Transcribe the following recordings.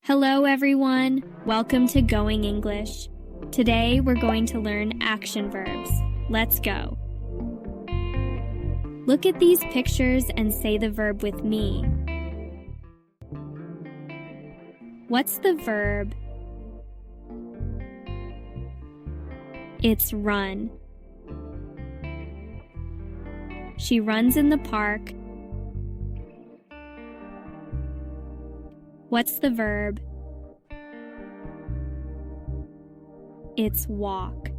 Hello everyone, welcome to Going English. Today we're going to learn action verbs. Let's go. Look at these pictures and say the verb with me. What's the verb? It's run. She runs in the park. What's the verb? It's walk.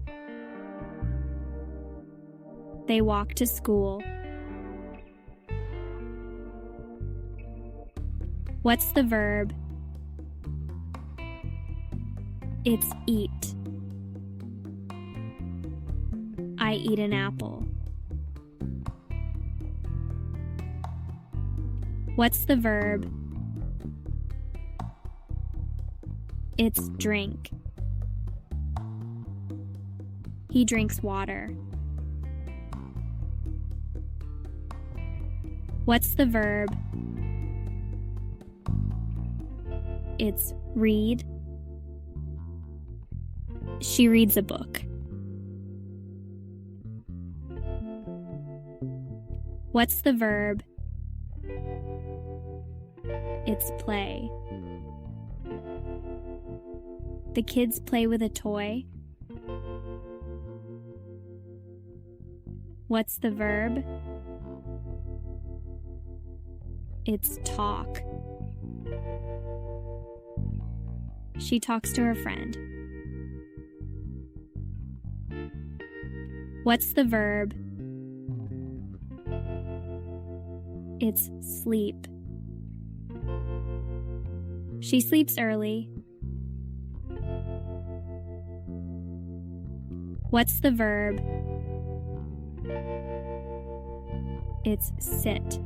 They walk to school. What's the verb? It's eat. I eat an apple. What's the verb? It's drink. He drinks water. What's the verb? It's read. She reads a book. What's the verb? It's play. The kids play with a toy. What's the verb? It's talk. She talks to her friend. What's the verb? It's sleep. She sleeps early. What's the verb? It's sit.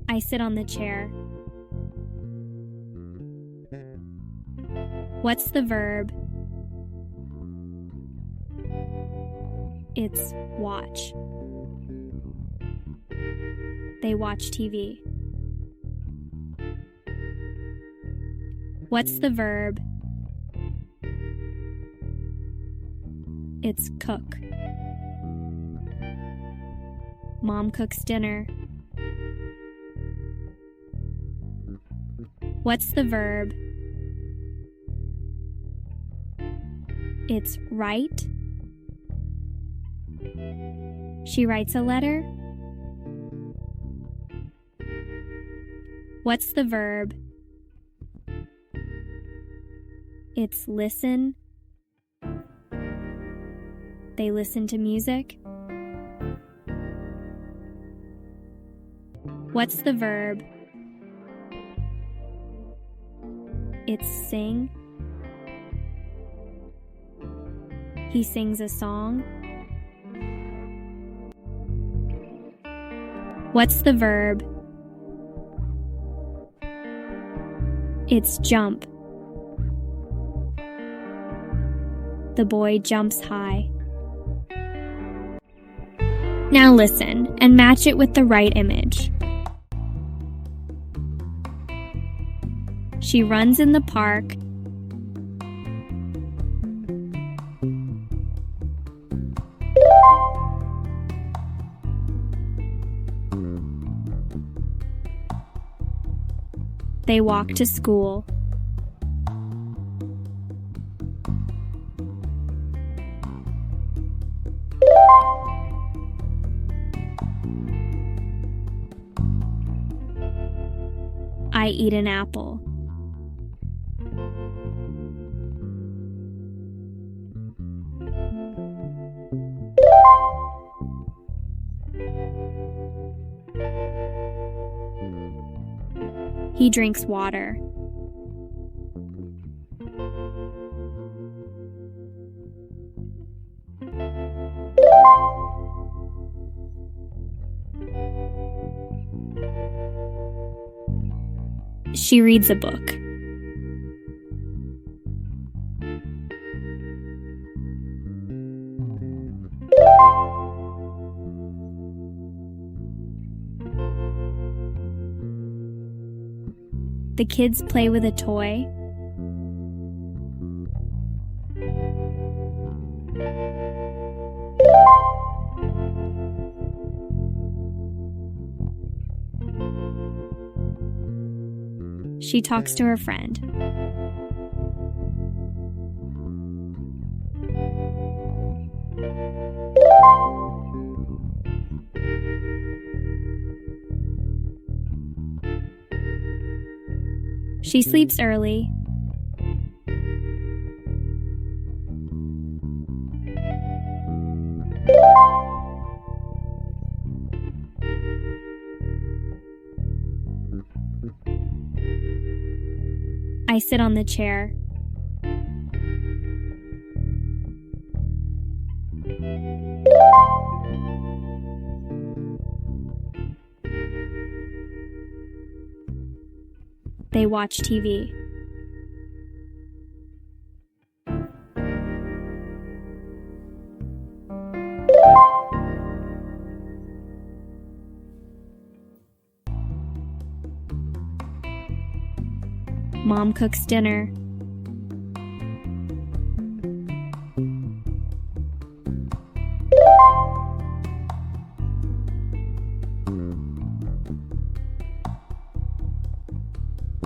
I sit on the chair. What's the verb? It's watch. They watch TV. What's the verb? It's cook. Mom cooks dinner. What's the verb? It's write. She writes a letter. What's the verb? It's listen. They listen to music. What's the verb? It's sing. He sings a song. What's the verb? It's jump. The boy jumps high. Now listen and match it with the right image. She runs in the park. They walk to school. I eat an apple. He drinks water. She reads a book. The kids play with a toy. She talks to her friend. She sleeps early. I sit on the chair. They watch TV. Mom cooks dinner.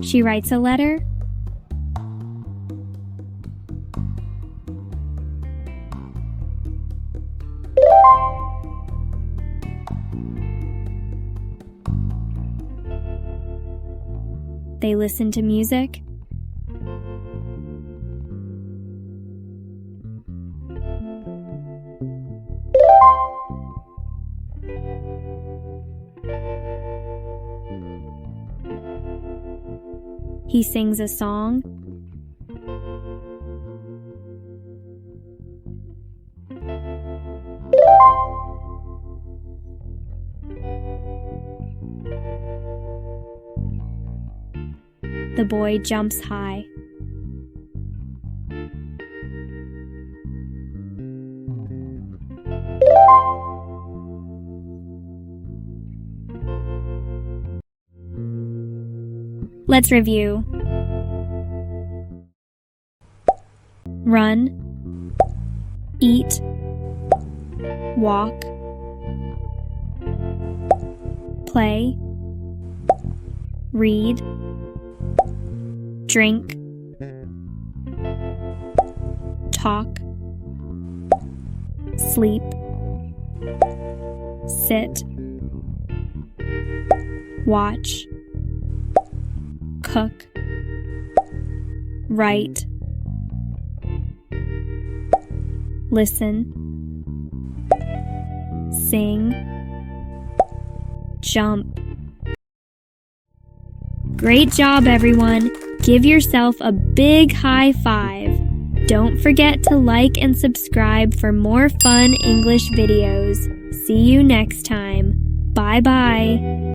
She writes a letter. They listen to music. He sings a song. The boy jumps high. Let's review. Run, eat, walk, play, read, drink, talk, sleep, sit, watch, cook, write, listen, sing, jump. Great job, everyone! Give yourself a big high five. Don't forget to like and subscribe for more fun English videos. See you next time. Bye-bye.